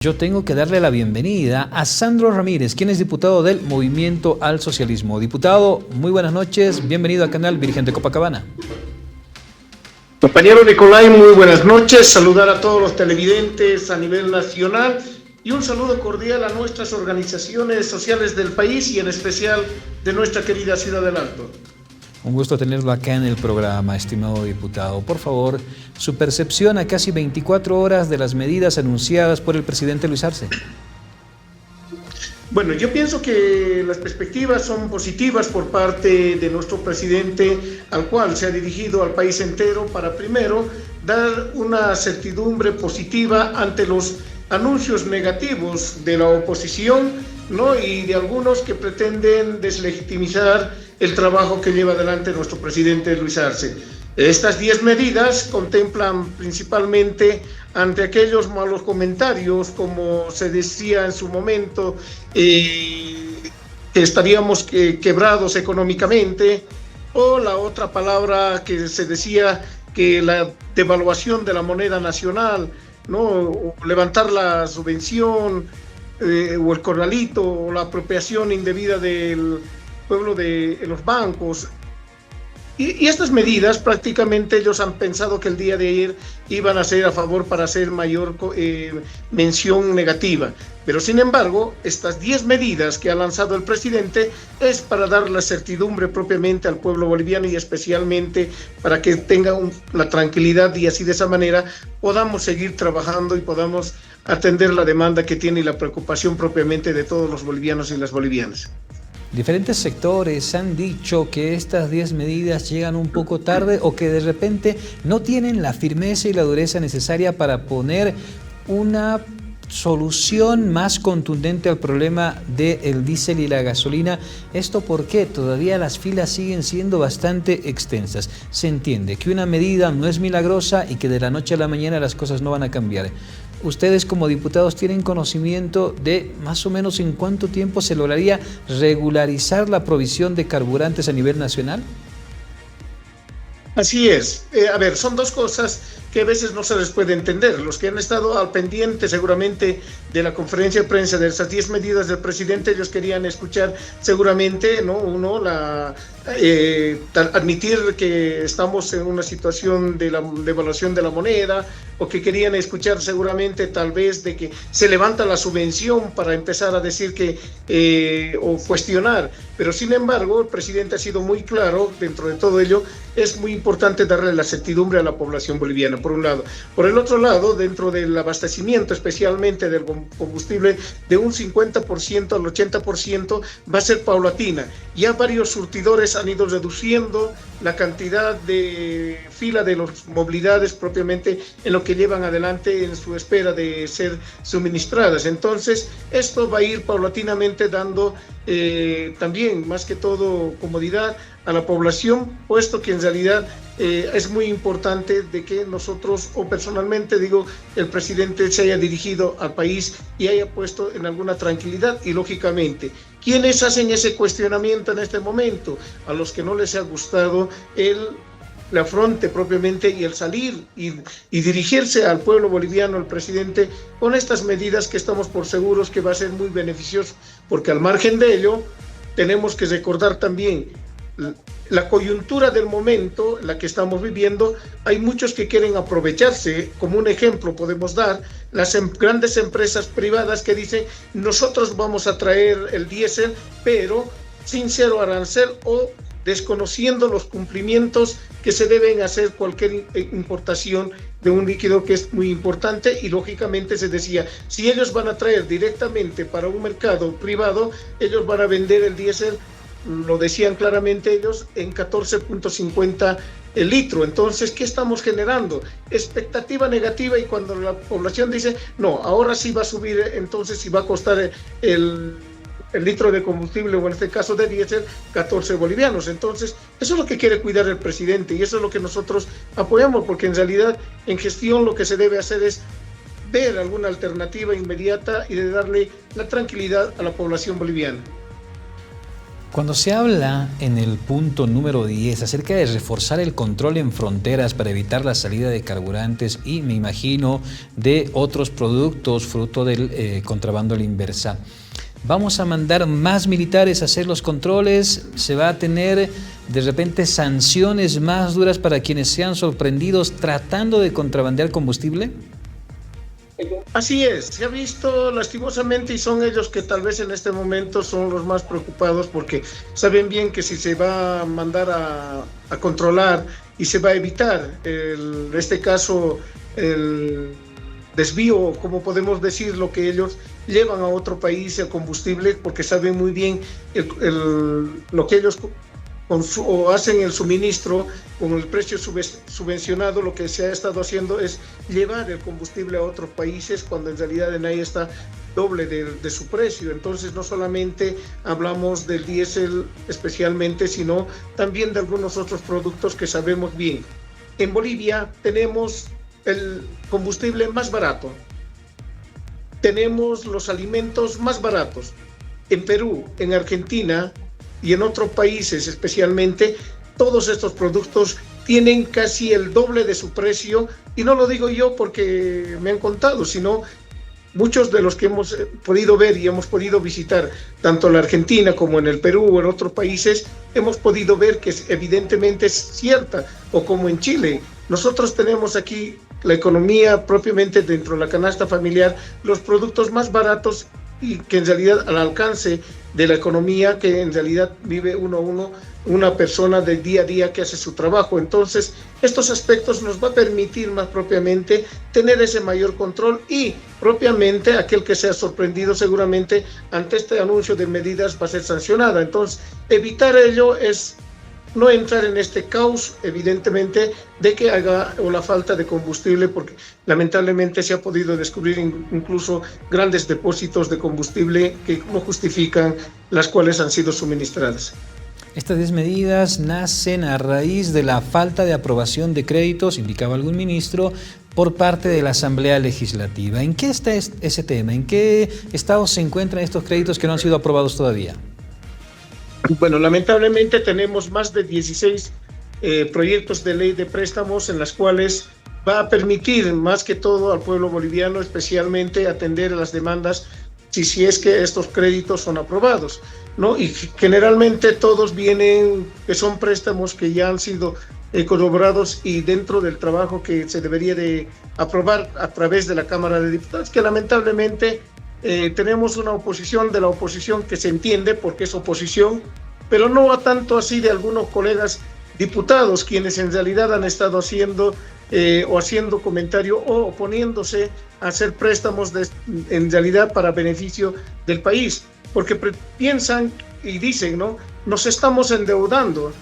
Yo tengo que darle la bienvenida a Sandro Ramírez, quien es diputado del Movimiento al Socialismo. Diputado, muy buenas noches, bienvenido al canal Virgen de Copacabana. Compañero Nicolai, muy buenas noches, saludar a todos los televidentes a nivel nacional y un saludo cordial a nuestras organizaciones sociales del país y en especial de nuestra querida Ciudad del Alto. Un gusto tenerlo acá en el programa, estimado diputado. Por favor, su percepción a casi 24 horas de las medidas anunciadas por el presidente Luis Arce. Bueno, yo pienso que las perspectivas son positivas por parte de nuestro presidente, al cual se ha dirigido al país entero para primero dar una certidumbre positiva ante los anuncios negativos de la oposición, ¿no? Y de algunos que pretenden deslegitimizar el trabajo que lleva adelante nuestro presidente Luis Arce. Estas 10 medidas contemplan principalmente ante aquellos malos comentarios, como se decía en su momento, que estaríamos quebrados económicamente, o la otra palabra que se decía que la devaluación de la moneda nacional, ¿no? O levantar la subvención, o el corralito, o la apropiación indebida del pueblo de los bancos. Y estas medidas prácticamente ellos han pensado que el día de ayer iban a ser a favor para hacer mayor mención negativa. Pero sin embargo, estas 10 medidas que ha lanzado el presidente es para dar la certidumbre propiamente al pueblo boliviano y especialmente para que tenga la tranquilidad y así de esa manera podamos seguir trabajando y podamos atender la demanda que tiene y la preocupación propiamente de todos los bolivianos y las bolivianas. Diferentes sectores han dicho que estas 10 medidas llegan un poco tarde o que de repente no tienen la firmeza y la dureza necesaria para poner una solución más contundente al problema del diésel y la gasolina. ¿Esto por qué? Todavía las filas siguen siendo bastante extensas. Se entiende que una medida no es milagrosa y que de la noche a la mañana las cosas no van a cambiar. ¿Ustedes como diputados tienen conocimiento de más o menos en cuánto tiempo se lograría regularizar la provisión de carburantes a nivel nacional? Así es. A ver, son dos cosas que a veces no se les puede entender. Los que han estado al pendiente seguramente de la conferencia de prensa de esas 10 medidas del presidente, ellos querían escuchar seguramente, ¿no? Admitir que estamos en una situación de la devaluación de la moneda, o que querían escuchar seguramente tal vez de que se levanta la subvención para empezar a decir o cuestionar. Pero sin embargo, el presidente ha sido muy claro dentro de todo ello. Es muy importante darle la certidumbre a la población boliviana, por un lado. Por el otro lado, dentro del abastecimiento, especialmente del combustible, de un 50% al 80% va a ser paulatina. Ya varios surtidores han ido reduciendo la cantidad de fila de las movilidades propiamente en lo que llevan adelante en su espera de ser suministradas. Entonces, esto va a ir paulatinamente dando también, más que todo, comodidad a la población, puesto que en realidad es muy importante de que nosotros, o personalmente digo, el presidente se haya dirigido al país y haya puesto en alguna tranquilidad. Y lógicamente, ¿quiénes hacen ese cuestionamiento en este momento? A los que no les ha gustado el afronte propiamente y el salir y dirigirse al pueblo boliviano, el presidente, con estas medidas que estamos por seguros que va a ser muy beneficioso, porque al margen de ello tenemos que recordar también la coyuntura del momento, la que estamos viviendo. Hay muchos que quieren aprovecharse. Como un ejemplo podemos dar las grandes empresas privadas que dicen: nosotros vamos a traer el diésel, pero sin cero arancel o desconociendo los cumplimientos que se deben hacer cualquier importación de un líquido que es muy importante. Y lógicamente se decía, si ellos van a traer directamente para un mercado privado, ellos van a vender el diésel, lo decían claramente ellos, en 14.50 el litro. Entonces, ¿qué estamos generando? Expectativa negativa, y cuando la población dice, no, ahora sí va a subir, entonces sí va a costar el litro de combustible, o en este caso de diésel, 14 bolivianos. Entonces, eso es lo que quiere cuidar el presidente y eso es lo que nosotros apoyamos, porque en realidad en gestión lo que se debe hacer es ver alguna alternativa inmediata y de darle la tranquilidad a la población boliviana. Cuando se habla en el punto número 10 acerca de reforzar el control en fronteras para evitar la salida de carburantes y, me imagino, de otros productos fruto del contrabando a la inversa, ¿vamos a mandar más militares a hacer los controles? ¿Se va a tener de repente sanciones más duras para quienes sean sorprendidos tratando de contrabandear combustible? Así es, se ha visto lastimosamente y son ellos que tal vez en este momento son los más preocupados porque saben bien que si se va a mandar a controlar y se va a evitar, en este caso, el desvío, como podemos decir, lo que ellos llevan a otro país el combustible, porque saben muy bien lo que ellos o hacen el suministro con el precio subvencionado. Lo que se ha estado haciendo es llevar el combustible a otros países cuando en realidad en ahí está doble de su precio. Entonces no solamente hablamos del diésel especialmente, sino también de algunos otros productos que sabemos bien. En Bolivia tenemos el combustible más barato, tenemos los alimentos más baratos. En Perú, en Argentina y en otros países especialmente, todos estos productos tienen casi el doble de su precio, y no lo digo yo porque me han contado, sino muchos de los que hemos podido ver y hemos podido visitar, tanto en la Argentina como en el Perú o en otros países, hemos podido ver que evidentemente es cierta, o como en Chile. Nosotros tenemos aquí la economía propiamente dentro de la canasta familiar, los productos más baratos y que en realidad al alcance de la economía que en realidad vive una persona del día a día que hace su trabajo. Entonces, estos aspectos nos va a permitir más propiamente tener ese mayor control, y propiamente aquel que sea sorprendido seguramente ante este anuncio de medidas va a ser sancionada. Entonces, evitar ello es no entrar en este caos, evidentemente, de que haga una falta de combustible, porque lamentablemente se ha podido descubrir incluso grandes depósitos de combustible que no justifican las cuales han sido suministradas. Estas 10 medidas nacen a raíz de la falta de aprobación de créditos, indicaba algún ministro, por parte de la Asamblea Legislativa. ¿En qué está ese tema? ¿En qué estado se encuentran estos créditos que no han sido aprobados todavía? Bueno, lamentablemente tenemos más de 16 proyectos de ley de préstamos en las cuales va a permitir más que todo al pueblo boliviano especialmente atender a las demandas si es que estos créditos son aprobados, ¿no? Y generalmente todos vienen, que son préstamos que ya han sido corroborados y dentro del trabajo que se debería de aprobar a través de la Cámara de Diputados, que lamentablemente tenemos una oposición de la oposición que se entiende porque es oposición, pero no a tanto así de algunos colegas diputados quienes en realidad han estado haciendo comentario o oponiéndose a hacer préstamos en realidad para beneficio del país, porque piensan y dicen, ¿no? Nos estamos endeudando.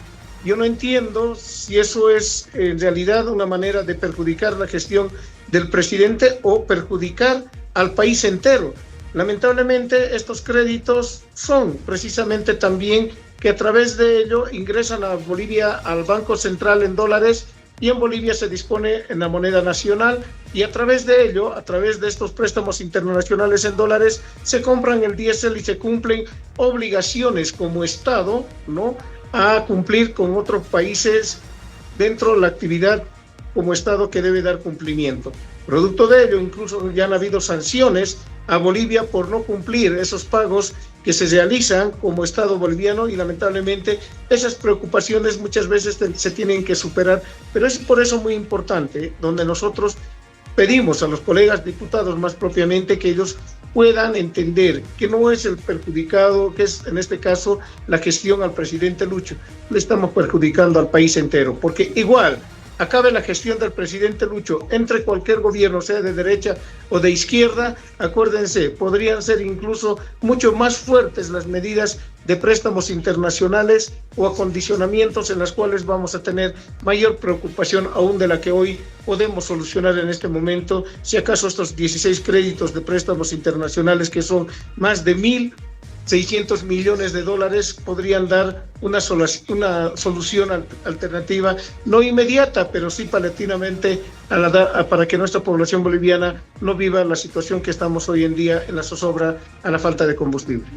Yo no entiendo si eso es en realidad una manera de perjudicar la gestión del presidente o perjudicar al país entero. Lamentablemente estos créditos son precisamente también que a través de ello ingresan a Bolivia al Banco Central en dólares, y en Bolivia se dispone en la moneda nacional, y a través de ello, a través de estos préstamos internacionales en dólares, se compran el diésel y se cumplen obligaciones como Estado, ¿no?, a cumplir con otros países dentro de la actividad como Estado que debe dar cumplimiento. Producto de ello, incluso ya han habido sanciones a Bolivia por no cumplir esos pagos que se realizan como Estado boliviano, y lamentablemente esas preocupaciones muchas veces se tienen que superar, pero es por eso muy importante, donde nosotros pedimos a los colegas diputados más propiamente que ellos puedan entender que no es el perjudicado, que es en este caso la gestión al presidente Lucho, le estamos perjudicando al país entero, porque igual acabe la gestión del presidente Lucho, entre cualquier gobierno, sea de derecha o de izquierda, acuérdense, podrían ser incluso mucho más fuertes las medidas de préstamos internacionales o acondicionamientos en las cuales vamos a tener mayor preocupación aún de la que hoy podemos solucionar en este momento, si acaso estos 16 créditos de préstamos internacionales, que son más de 1.600 millones de dólares, podrían dar una solución alternativa, no inmediata, pero sí paulatinamente para que nuestra población boliviana no viva la situación que estamos hoy en día en la zozobra a la falta de combustible.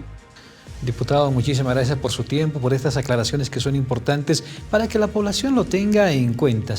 Diputado, muchísimas gracias por su tiempo, por estas aclaraciones que son importantes para que la población lo tenga en cuenta.